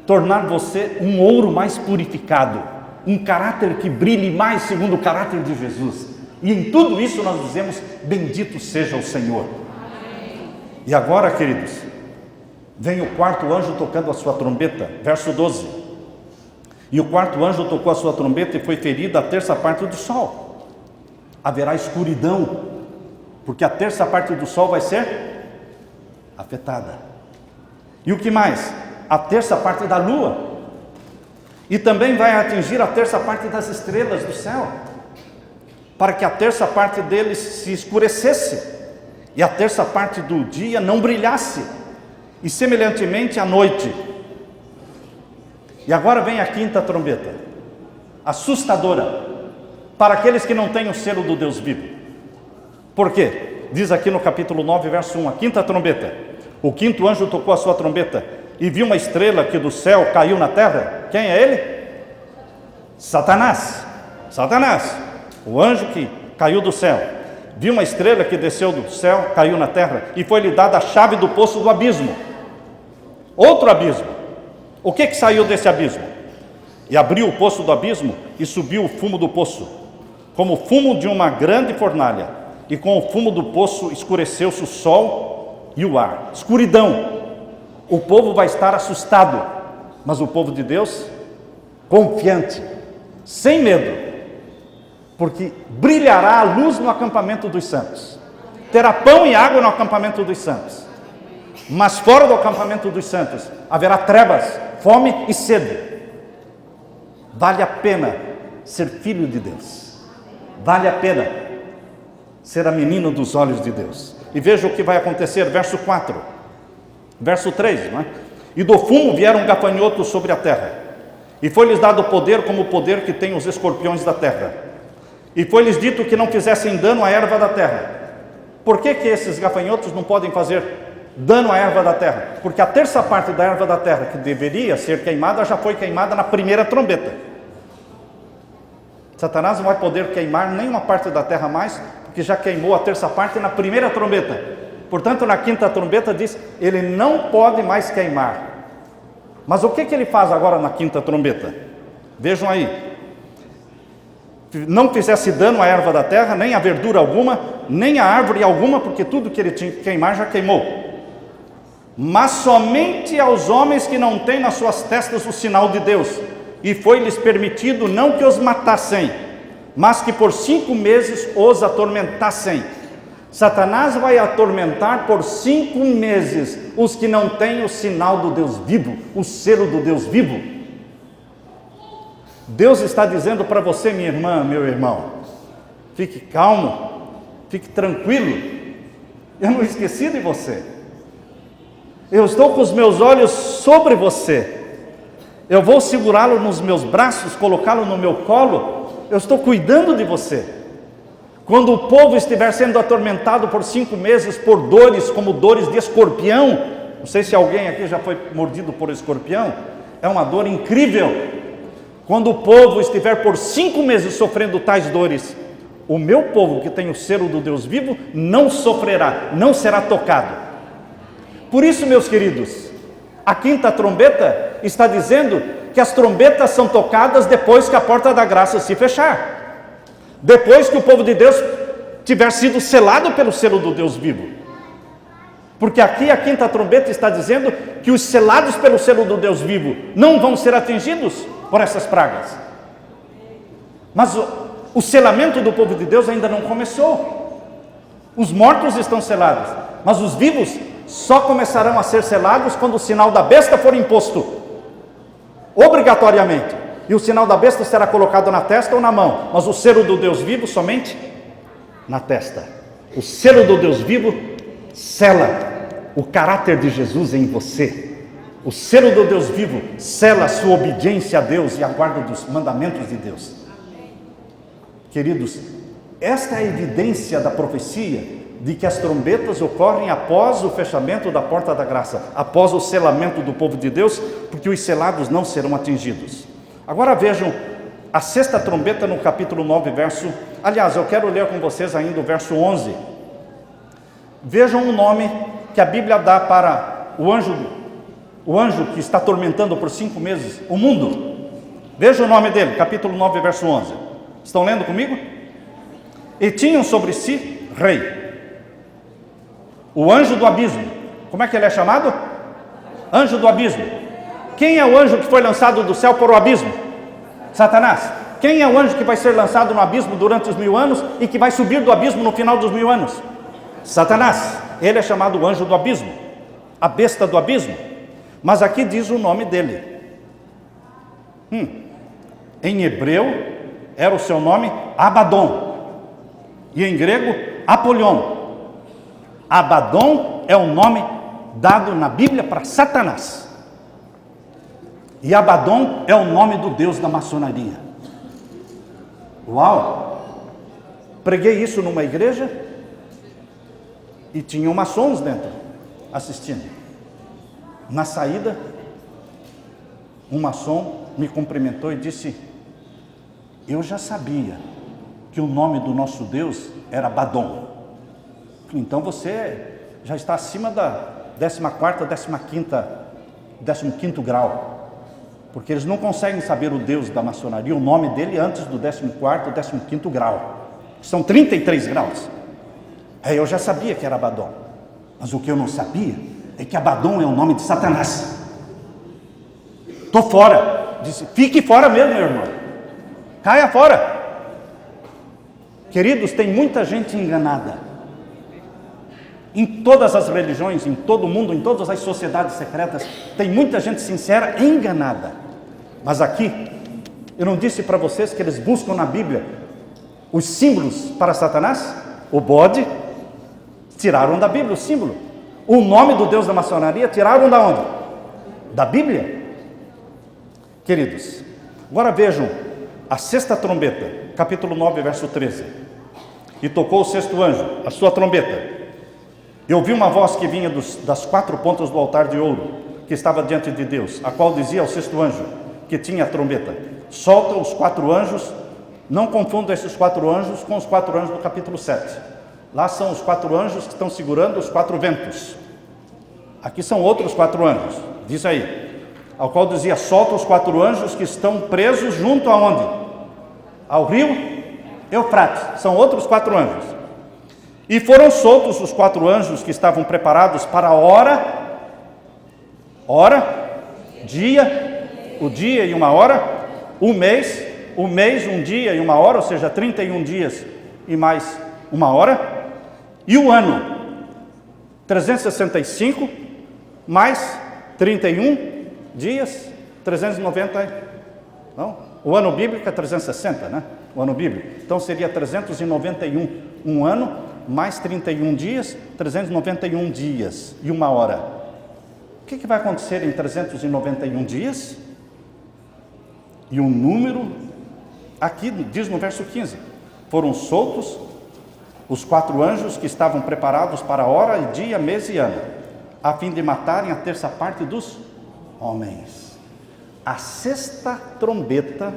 tornar você um ouro mais purificado, um caráter que brilhe mais segundo o caráter de Jesus. E em tudo isso nós dizemos, bendito seja o Senhor. E agora, queridos, vem o quarto anjo tocando a sua trombeta, verso 12. E o quarto anjo tocou a sua trombeta e foi ferida a terça parte do sol. Haverá escuridão, porque a terça parte do sol vai ser afetada. E o que mais? A terça parte da lua. E também vai atingir a terça parte das estrelas do céu, para que a terça parte deles se escurecesse, e a terça parte do dia não brilhasse, e semelhantemente à noite. E agora vem a quinta trombeta, assustadora, para aqueles que não têm o selo do Deus vivo. Por quê? Diz aqui no capítulo 9, verso 1, a quinta trombeta. O quinto anjo tocou a sua trombeta, e viu uma estrela que do céu caiu na terra. Quem é ele? Satanás. Satanás, o anjo que caiu do céu. Viu uma estrela que desceu do céu, caiu na terra, e foi-lhe dada a chave do poço do abismo. Outro abismo. O que saiu desse abismo? E abriu o poço do abismo, e subiu o fumo do poço, como o fumo de uma grande fornalha. E com o fumo do poço escureceu-se o sol e o ar. Escuridão. O povo vai estar assustado, mas o povo de Deus, confiante, sem medo, porque brilhará a luz no acampamento dos santos. Terá pão e água no acampamento dos santos. Mas fora do acampamento dos santos haverá trevas, fome e sede. Vale a pena ser filho de Deus. Vale a pena ser a menina dos olhos de Deus. E veja o que vai acontecer, verso 4. Verso 3, não é? E do fumo vieram gafanhotos sobre a terra. E foi-lhes dado poder como o poder que tem os escorpiões da terra. E foi-lhes dito que não fizessem dano à erva da terra. Por que esses gafanhotos não podem fazer dano à erva da terra? Porque a terça parte da erva da terra que deveria ser queimada, já foi queimada na primeira trombeta. Satanás não vai poder queimar nenhuma parte da terra mais, porque já queimou a terça parte na primeira trombeta. Portanto, na quinta trombeta diz, ele não pode mais queimar. Mas o que ele faz agora na quinta trombeta? Vejam aí. Não fizesse dano à erva da terra, nem a verdura alguma, nem a árvore alguma, porque tudo que ele tinha que queimar já queimou. Mas somente aos homens que não têm nas suas testas o sinal de Deus. E foi-lhes permitido não que os matassem, mas que por 5 meses os atormentassem. Satanás vai atormentar por 5 meses os que não têm o sinal do Deus vivo, o selo do Deus vivo. Deus está dizendo para você, minha irmã, meu irmão, fique calmo, fique tranquilo, eu não esqueci de você, eu estou com os meus olhos sobre você, eu vou segurá-lo nos meus braços, colocá-lo no meu colo, eu estou cuidando de você. Quando o povo estiver sendo atormentado por 5 meses por dores como dores de escorpião, não sei se alguém aqui já foi mordido por escorpião, é uma dor incrível. Quando o povo estiver por 5 meses sofrendo tais dores, o meu povo que tem o selo do Deus vivo não sofrerá, não será tocado. Por isso, meus queridos, a quinta trombeta está dizendo que as trombetas são tocadas depois que a porta da graça se fechar. Depois que o povo de Deus tiver sido selado pelo selo do Deus vivo. Porque aqui a quinta trombeta está dizendo que os selados pelo selo do Deus vivo não vão ser atingidos por essas pragas. Mas o selamento do povo de Deus ainda não começou. Os mortos estão selados, mas os vivos só começarão a ser selados quando o sinal da besta for imposto, obrigatoriamente. E o sinal da besta será colocado na testa ou na mão, mas o selo do Deus vivo somente na testa. O selo do Deus vivo sela o caráter de Jesus em você. O selo do Deus vivo sela a sua obediência a Deus e a guarda dos mandamentos de Deus. Queridos, esta é a evidência da profecia de que as trombetas ocorrem após o fechamento da porta da graça, após o selamento do povo de Deus, porque os selados não serão atingidos. Agora vejam a sexta trombeta no capítulo 9, verso... Aliás, eu quero ler com vocês ainda o verso 11. Vejam o nome que a Bíblia dá para o anjo que está atormentando por 5 meses o mundo. Veja o nome dele, capítulo 9, verso 11. Estão lendo comigo? E tinham sobre si rei, o anjo do abismo. Como é que ele é chamado? Anjo do abismo. Quem é o anjo que foi lançado do céu para o abismo? Satanás. Quem é o anjo que vai ser lançado no abismo durante os 1000 anos e que vai subir do abismo no final dos 1000 anos? Satanás. Ele é chamado anjo do abismo, a besta do abismo. Mas aqui diz o nome dele. Em hebreu era o seu nome Abaddon, e em grego Apolion. Abaddon é o nome dado na Bíblia para Satanás, e Abaddon é o nome do Deus da maçonaria. Uau! Preguei isso numa igreja e tinham maçons dentro assistindo. Na saída, um maçom me cumprimentou e disse: eu já sabia porque o nome do nosso Deus era Abaddon. Então você já está acima da 14ª, 15º grau, porque eles não conseguem saber o Deus da maçonaria, o nome dele antes do 14º, 15º grau. São 33 graus. Eu já sabia que era Abaddon, mas o que eu não sabia é que Abaddon é o nome de Satanás. Estou fora. Disse, fique fora mesmo, meu irmão. Caia fora. Queridos, tem muita gente enganada. Em todas as religiões, em todo o mundo, em todas as sociedades secretas, tem muita gente sincera enganada. Mas aqui, eu não disse para vocês que eles buscam na Bíblia os símbolos para Satanás? O bode, tiraram da Bíblia o símbolo. O nome do Deus da maçonaria, tiraram da onde? Da Bíblia. Queridos, agora vejam a sexta trombeta, capítulo 9, verso 13. E tocou o sexto anjo, a sua trombeta. E ouvi uma voz que vinha das 4 pontas do altar de ouro, que estava diante de Deus, a qual dizia ao sexto anjo, que tinha a trombeta, solta os 4 anjos, não confunda esses 4 anjos com os 4 anjos do capítulo 7. Lá são os 4 anjos que estão segurando os 4 ventos. Aqui são outros 4 anjos, diz aí, ao qual dizia, solta os 4 anjos que estão presos junto aonde? Ao rio Eufrates, são outros 4 anjos. E foram soltos os 4 anjos que estavam preparados para a dia, o dia e uma hora, o mês, um dia e uma hora, ou seja, 31 dias e mais uma hora, e o ano, 365 mais 31 dias, 390, não? O ano bíblico é 360, né? O ano bíblico. Então seria 391, um ano, mais 31 dias, 391 dias e uma hora. O que vai acontecer em 391 dias? E o número, aqui diz no verso 15, foram soltos os 4 anjos que estavam preparados para a hora, dia, mês e ano, a fim de matarem a terça parte dos homens. A sexta trombeta,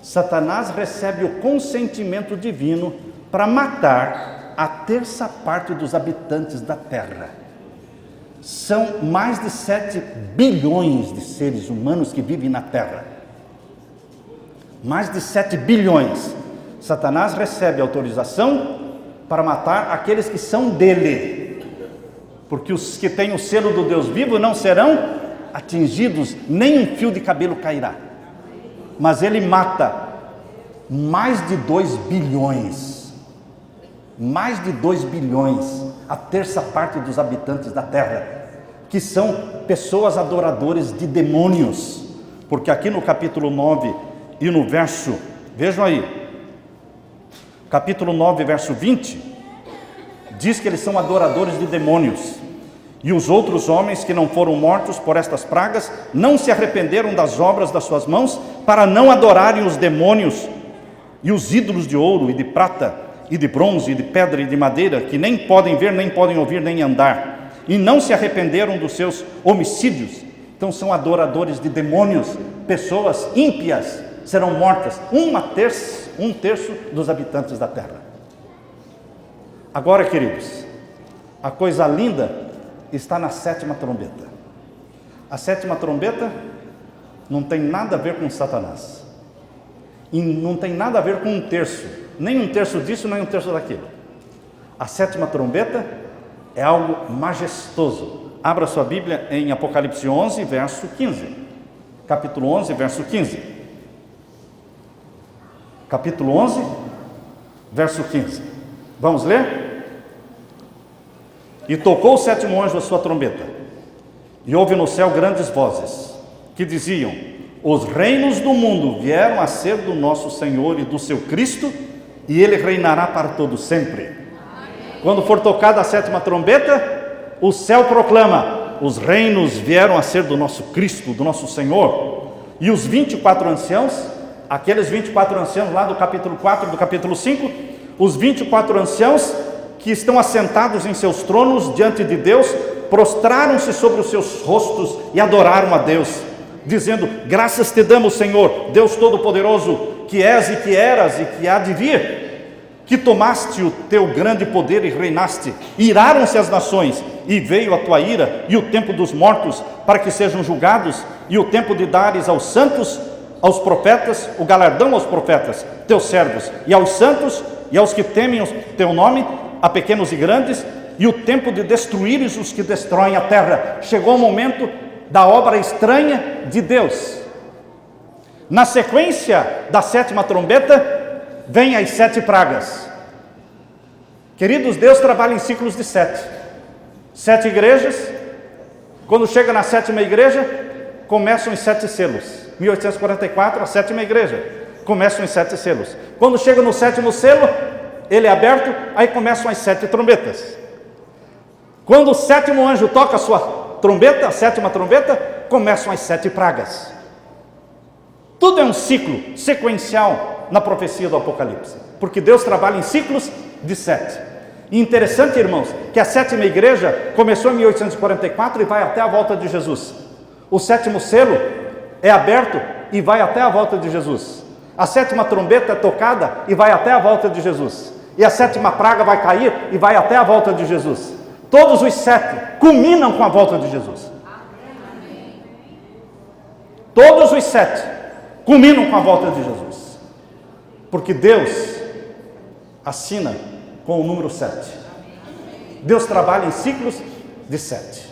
Satanás recebe o consentimento divino para matar a terça parte dos habitantes da terra. São mais de 7 bilhões de seres humanos que vivem na terra. Mais de 7 bilhões. Satanás recebe autorização para matar aqueles que são dele. Porque os que têm o selo do Deus vivo não serão atingidos, nem um fio de cabelo cairá. Mas ele mata mais de 2 bilhões. Mais de 2 bilhões, a terça parte dos habitantes da terra, que são pessoas adoradores de demônios. Porque aqui no capítulo 9 e no verso, vejam aí, capítulo 9, verso 20, diz que eles são adoradores de demônios. E os outros homens que não foram mortos por estas pragas, não se arrependeram das obras das suas mãos, para não adorarem os demônios e os ídolos de ouro e de prata, e de bronze, e de pedra e de madeira, que nem podem ver, nem podem ouvir, nem andar. E não se arrependeram dos seus homicídios. Então são adoradores de demônios, pessoas ímpias serão mortas, um terço dos habitantes da terra. Agora, queridos, a coisa linda está na sétima trombeta. A sétima trombeta não tem nada a ver com Satanás. E não tem nada a ver com um terço. Nem um terço disso, nem um terço daquilo. A sétima trombeta é algo majestoso. Abra sua Bíblia em Apocalipse 11, verso 15. Capítulo 11, verso 15. Capítulo 11, verso 15. Vamos ler? E tocou o sétimo anjo a sua trombeta, e houve no céu grandes vozes, que diziam, os reinos do mundo vieram a ser do nosso Senhor e do seu Cristo, e ele reinará para todo sempre. Amém. Quando for tocada a sétima trombeta, o céu proclama, os reinos vieram a ser do nosso Cristo, do nosso Senhor. E os 24 anciãos, aqueles 24 anciãos lá do capítulo 4, do capítulo 5, os 24 anciãos que estão assentados em seus tronos diante de Deus, prostraram-se sobre os seus rostos e adoraram a Deus, dizendo, graças te damos, Senhor, Deus Todo-Poderoso, que és e que eras e que há de vir, que tomaste o teu grande poder e reinaste, iraram-se as nações, e veio a tua ira, e o tempo dos mortos, para que sejam julgados, e o tempo de dares aos santos, aos profetas, o galardão aos profetas, teus servos, e aos santos, e aos que temem o teu nome, a pequenos e grandes, e o tempo de destruires os que destroem a terra. Chegou o momento da obra estranha de Deus. Na sequência da 7ª trombeta, vem as 7 pragas. Queridos, Deus trabalha em ciclos de 7. 7 igrejas. Quando chega na 7ª igreja, começam os 7 selos. 1844, a 7ª igreja. Começam os 7 selos. Quando chega no 7º selo, ele é aberto, aí começam as 7 trombetas. Quando o 7º anjo toca a sua trombeta, a 7ª trombeta, começam as 7 pragas. Tudo é um ciclo sequencial na profecia do Apocalipse, porque Deus trabalha em ciclos de 7. E interessante, irmãos, que a 7ª igreja começou em 1844 e vai até a volta de Jesus. O 7º selo é aberto e vai até a volta de Jesus. A 7ª trombeta é tocada e vai até a volta de Jesus. E a 7ª praga vai cair e vai até a volta de Jesus. Todos os 7 culminam com a volta de Jesus. Todos os 7 culminam com a volta de Jesus. Porque Deus assina com o número 7. Deus trabalha em ciclos de 7.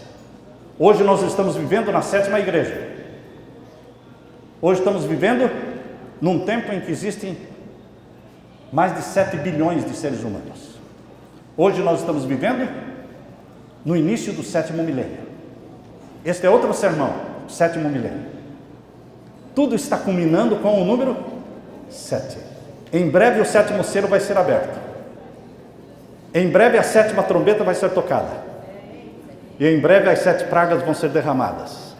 Hoje nós estamos vivendo na 7ª igreja. Hoje estamos vivendo num tempo em que existem mais de 7 bilhões de seres humanos. Hoje nós estamos vivendo no início do 7º milênio. Este é outro sermão, 7º milênio. Tudo está culminando com o número 7. Em breve o 7º selo vai ser aberto. Em breve a 7ª trombeta vai ser tocada. E em breve as 7 pragas vão ser derramadas.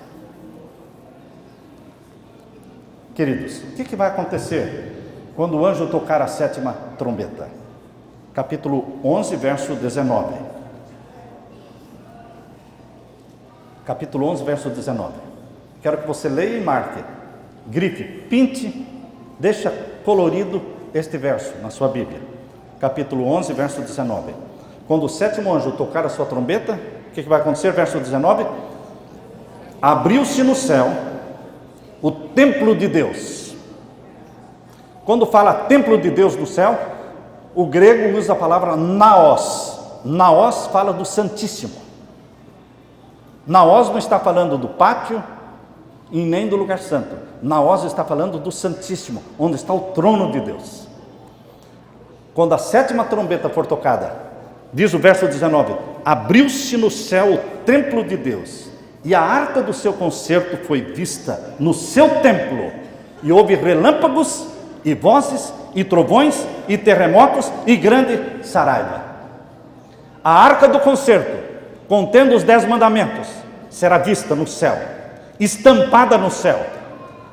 Queridos, o que vai acontecer quando o anjo tocar a 7ª trombeta? Capítulo 11, verso 19. Capítulo 11, verso 19. Quero que você leia e marque. Grife, pinte, deixa colorido este verso na sua Bíblia. Capítulo 11, verso 19. Quando o 7º anjo tocar a sua trombeta, o que vai acontecer? Verso 19. Abriu-se no céu o templo de Deus. Quando fala templo de Deus no céu, o grego usa a palavra naos. Naos fala do Santíssimo. Naos não está falando do pátio e nem do lugar santo. Naos está falando do Santíssimo, onde está o trono de Deus. Quando a 7ª trombeta for tocada, diz o verso 19: abriu-se no céu o templo de Deus, e a arca do seu concerto foi vista no seu templo, e houve relâmpagos, e vozes, e trovões, e terremotos, e grande saraiva. A arca do concerto, contendo os 10 mandamentos, será vista no céu, estampada no céu.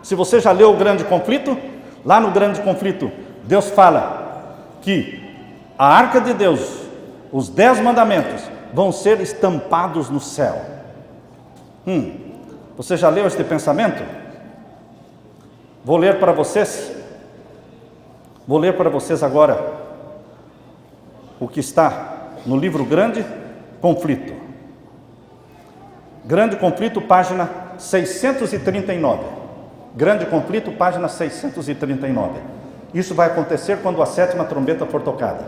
Se você já leu o grande conflito, lá no grande conflito, Deus fala que a arca de Deus, os 10 mandamentos, vão ser estampados no céu. Você já leu este pensamento? Vou ler para vocês agora o que está no livro Grande Conflito. Grande Conflito, página 639. Grande Conflito, página 639. Isso vai acontecer quando a 7ª trombeta for tocada.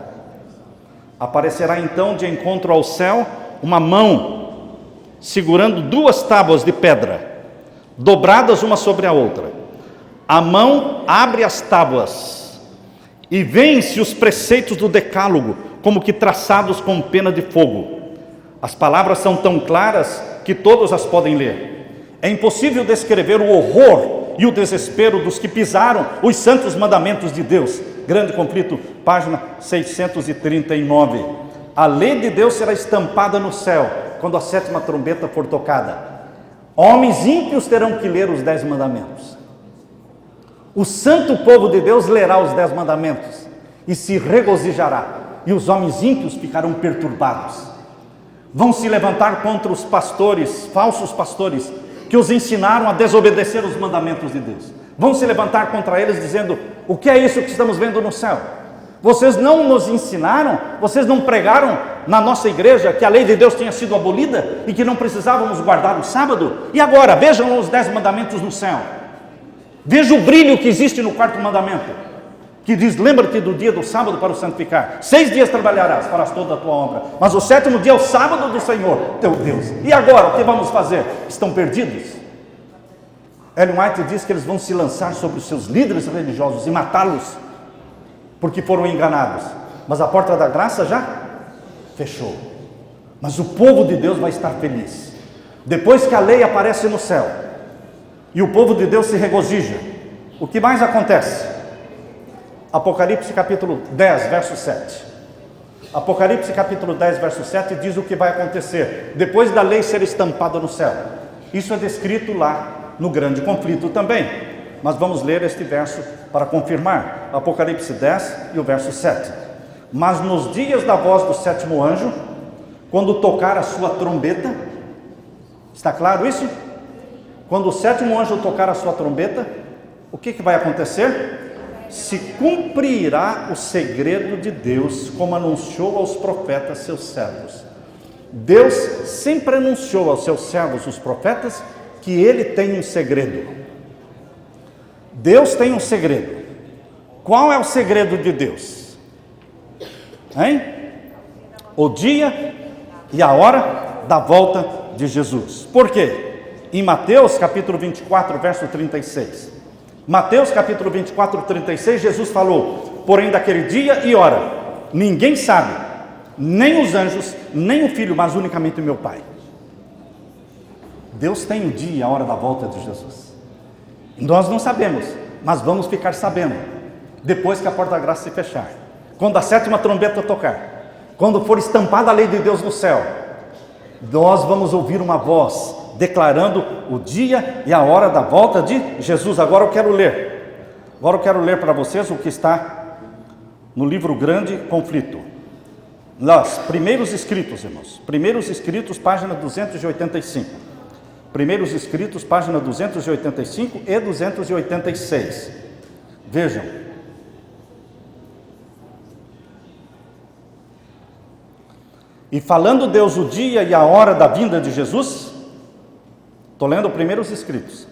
Aparecerá então de encontro ao céu uma mão segurando 2 tábuas de pedra, dobradas uma sobre a outra. A mão abre as tábuas e vêm-se os preceitos do decálogo, como que traçados com pena de fogo. As palavras são tão claras que todos as podem ler. É impossível descrever o horror e o desespero dos que pisaram os santos mandamentos de Deus. Grande Conflito, página 639. A lei de Deus será estampada no céu quando a 7ª trombeta for tocada. Homens ímpios terão que ler os 10 mandamentos. O santo povo de Deus lerá os 10 mandamentos e se regozijará, e os homens ímpios ficarão perturbados. Vão se levantar contra os pastores, falsos pastores, que os ensinaram a desobedecer os mandamentos de Deus. Vão se levantar contra eles dizendo: o que é isso que estamos vendo no céu? Vocês não nos ensinaram, vocês não pregaram na nossa igreja que a lei de Deus tinha sido abolida e que não precisávamos guardar o sábado? E agora, vejam os 10 mandamentos no céu. Veja o brilho que existe no 4º mandamento, que diz: lembra-te do dia do sábado para o santificar. 6 dias trabalharás, farás toda a tua obra, mas o 7º dia é o sábado do Senhor, teu Deus. E agora, o que vamos fazer? Estão perdidos? Ellen White diz que eles vão se lançar sobre os seus líderes religiosos e matá-los, porque foram enganados. Mas a porta da graça já fechou. Mas o povo de Deus vai estar feliz. Depois que a lei aparece no céu e o povo de Deus se regozija, o que mais acontece? Apocalipse capítulo 10, verso 7. Apocalipse capítulo 10, verso 7 diz o que vai acontecer depois da lei ser estampada no céu. Isso é descrito lá no grande conflito também, mas vamos ler este verso para confirmar. Apocalipse 10 e o verso 7. Mas nos dias da voz do 7º anjo, quando tocar a sua trombeta, está claro isso? Quando o 7º anjo tocar a sua trombeta, o que vai acontecer? Se cumprirá o segredo de Deus, como anunciou aos profetas seus servos. Deus sempre anunciou aos seus servos, os profetas, que ele tem um segredo. Deus tem um segredo. Qual é o segredo de Deus? Hein? O dia e a hora da volta de Jesus. Por quê? Em Mateus capítulo 24, verso 36. Mateus capítulo 24, 36, Jesus falou: porém daquele dia e hora, ninguém sabe, nem os anjos, nem o Filho, mas unicamente o meu Pai. Deus tem o dia e a hora da volta de Jesus. Nós não sabemos, mas vamos ficar sabendo depois que a porta da graça se fechar, quando a 7ª trombeta tocar, quando for estampada a lei de Deus no céu, nós vamos ouvir uma voz declarando o dia e a hora da volta de Jesus. Agora eu quero ler para vocês o que está no livro Grande Conflito. Nós, primeiros escritos, irmãos, primeiros escritos, página 285. Primeiros escritos, página 285 e 286. Vejam. E falando Deus o dia e a hora da vinda de Jesus, estou lendo primeiros escritos.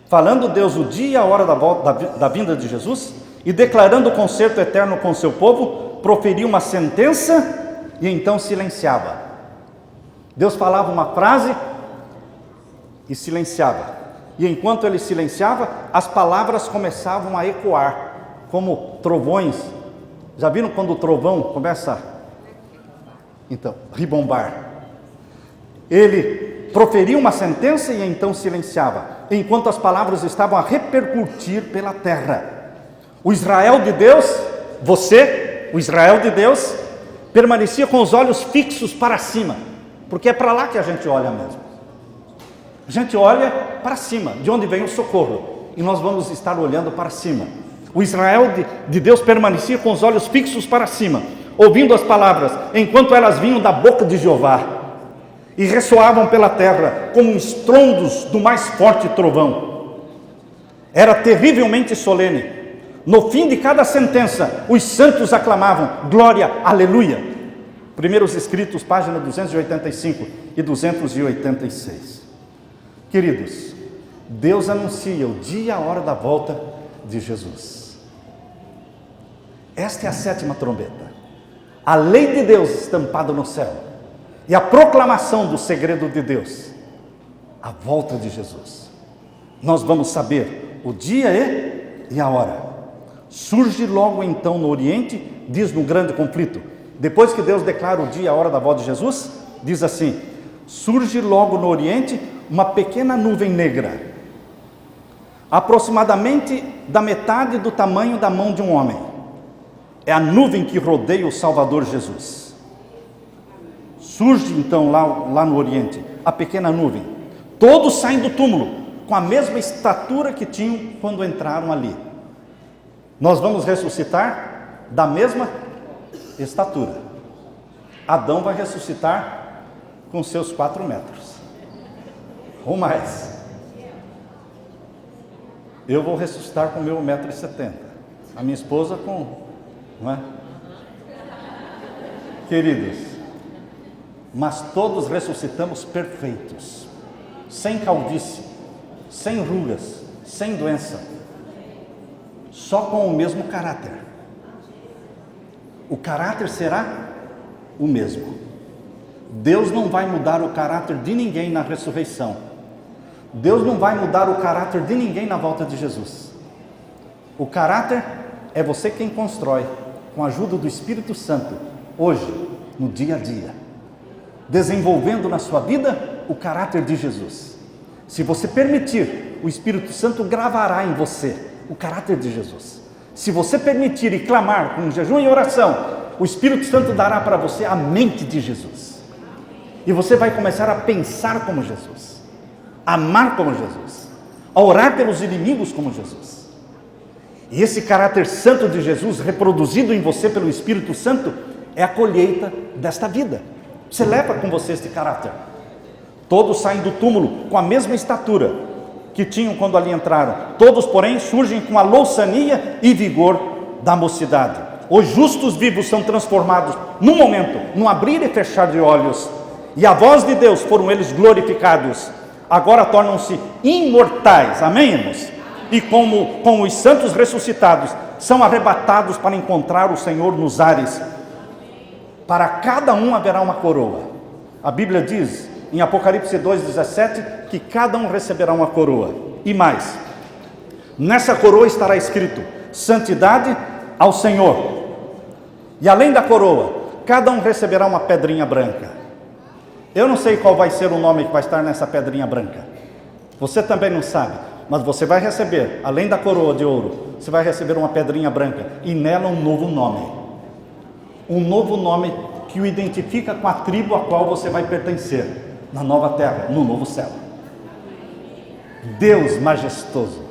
Falando Deus o dia e a hora da vinda de Jesus, e declarando o concerto eterno com seu povo, proferiu uma sentença e então silenciava. Deus falava uma frase e silenciava. E enquanto ele silenciava, as palavras começavam a ecoar, como trovões. Já viram quando o trovão começa a ribombar? Ele proferiu uma sentença e então silenciava, enquanto as palavras estavam a repercutir pela terra. O Israel de Deus, o Israel de Deus, permanecia com os olhos fixos para cima, porque é para lá que a gente olha mesmo. A gente olha para cima, de onde vem o socorro, e nós vamos estar olhando para cima. O Israel de Deus permanecia com os olhos fixos para cima, ouvindo as palavras, enquanto elas vinham da boca de Jeová, e ressoavam pela terra como estrondos do mais forte trovão. Era terrivelmente solene. No fim de cada sentença, os santos aclamavam: glória, aleluia. Primeiros escritos, página 285 e 286. Queridos, Deus anuncia o dia e a hora da volta de Jesus. Esta é a 7ª trombeta. A lei de Deus estampada no céu. E a proclamação do segredo de Deus. A volta de Jesus. Nós vamos saber o dia e a hora. Surge logo então no Oriente, diz no grande conflito. Depois que Deus declara o dia e a hora da volta de Jesus, diz assim: surge logo no Oriente uma pequena nuvem negra, aproximadamente da metade do tamanho da mão de um homem. É a nuvem que rodeia o Salvador Jesus. Surge então lá no Oriente a pequena nuvem. Todos saem do túmulo com a mesma estatura que tinham quando entraram ali. Nós vamos ressuscitar da mesma estatura. Adão vai ressuscitar com seus 4 metros ou mais. Eu vou ressuscitar com o meu 1,70 m. A minha esposa com não é? Queridos, mas todos ressuscitamos perfeitos, sem calvície, sem rugas, sem doença, só com o mesmo caráter. O caráter será o mesmo. Deus não vai mudar o caráter de ninguém na ressurreição. Deus não vai mudar o caráter de ninguém na volta de Jesus. O caráter é você quem constrói, com a ajuda do Espírito Santo, hoje, no dia a dia, desenvolvendo na sua vida o caráter de Jesus. Se você permitir, o Espírito Santo gravará em você o caráter de Jesus. Se você permitir e clamar com jejum e oração, o Espírito Santo dará para você a mente de Jesus. E você vai começar a pensar como Jesus, a amar como Jesus, a orar pelos inimigos como Jesus. E esse caráter santo de Jesus, reproduzido em você pelo Espírito Santo, é a colheita desta vida. Você leva com você este caráter. Todos saem do túmulo com a mesma estatura que tinham quando ali entraram. Todos, porém, surgem com a louçania e vigor da mocidade. Os justos vivos são transformados num momento, num abrir e fechar de olhos. E a voz de Deus foram eles glorificados. Agora tornam-se imortais. Amém, irmãos? E como os santos ressuscitados, são arrebatados para encontrar o Senhor nos ares. Para cada um haverá uma coroa. A Bíblia diz em Apocalipse 2,17 que cada um receberá uma coroa. E mais, nessa coroa estará escrito: santidade ao Senhor. E além da coroa, cada um receberá uma pedrinha branca. Eu não sei qual vai ser o nome que vai estar nessa pedrinha branca. Você também não sabe, mas você vai receber, além da coroa de ouro, você vai receber uma pedrinha branca, e nela um novo nome. Um novo nome que o identifica com a tribo a qual você vai pertencer, na nova terra, no novo céu. Deus majestoso,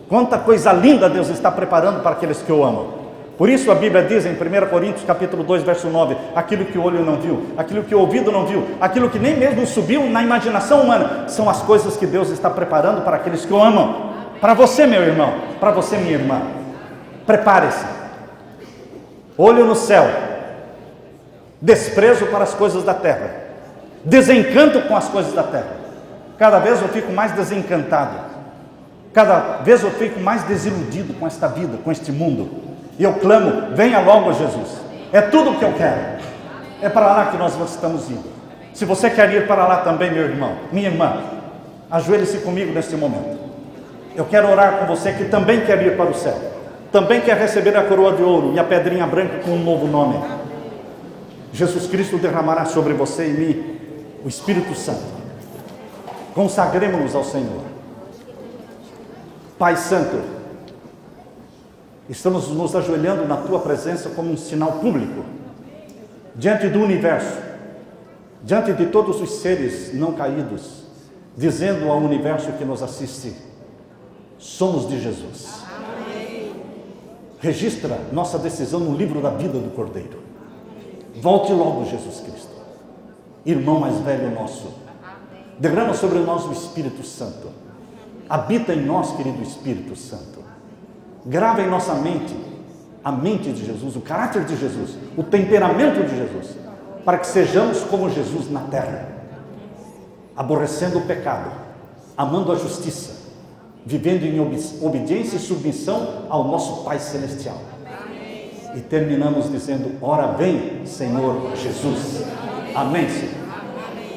quanta coisa linda Deus está preparando para aqueles que o amam. Por isso a Bíblia diz em 1 Coríntios capítulo 2, verso 9, aquilo que o olho não viu, aquilo que o ouvido não viu, aquilo que nem mesmo subiu na imaginação humana, são as coisas que Deus está preparando para aqueles que o amam. Para você, meu irmão, para você, minha irmã, prepare-se. Olho no céu, desprezo para as coisas da terra, desencanto com as coisas da terra. Cada vez eu fico mais desencantado, cada vez eu fico mais desiludido com esta vida, com este mundo. E eu clamo: venha logo Jesus. É tudo o que eu quero. É para lá que nós estamos indo. Se você quer ir para lá também, meu irmão, minha irmã, ajoelhe-se comigo neste momento. Eu quero orar com você que também quer ir para o céu, também quer receber a coroa de ouro e a pedrinha branca com um novo nome. Jesus Cristo derramará sobre você e mim o Espírito Santo. Consagremos-nos ao Senhor. Pai Santo, estamos nos ajoelhando na Tua presença como um sinal público, diante do universo, diante de todos os seres não caídos, dizendo ao universo que nos assiste: somos de Jesus. Registra nossa decisão no livro da vida do Cordeiro. Volte logo, Jesus Cristo. Irmão mais velho nosso, derrama sobre nós o Espírito Santo. Habita em nós, querido Espírito Santo. Grava em nossa mente a mente de Jesus, o caráter de Jesus, o temperamento de Jesus, para que sejamos como Jesus na terra, aborrecendo o pecado, amando a justiça, vivendo em obediência e submissão ao nosso Pai Celestial. E terminamos dizendo: ora vem, Senhor Jesus. Amém, Senhor.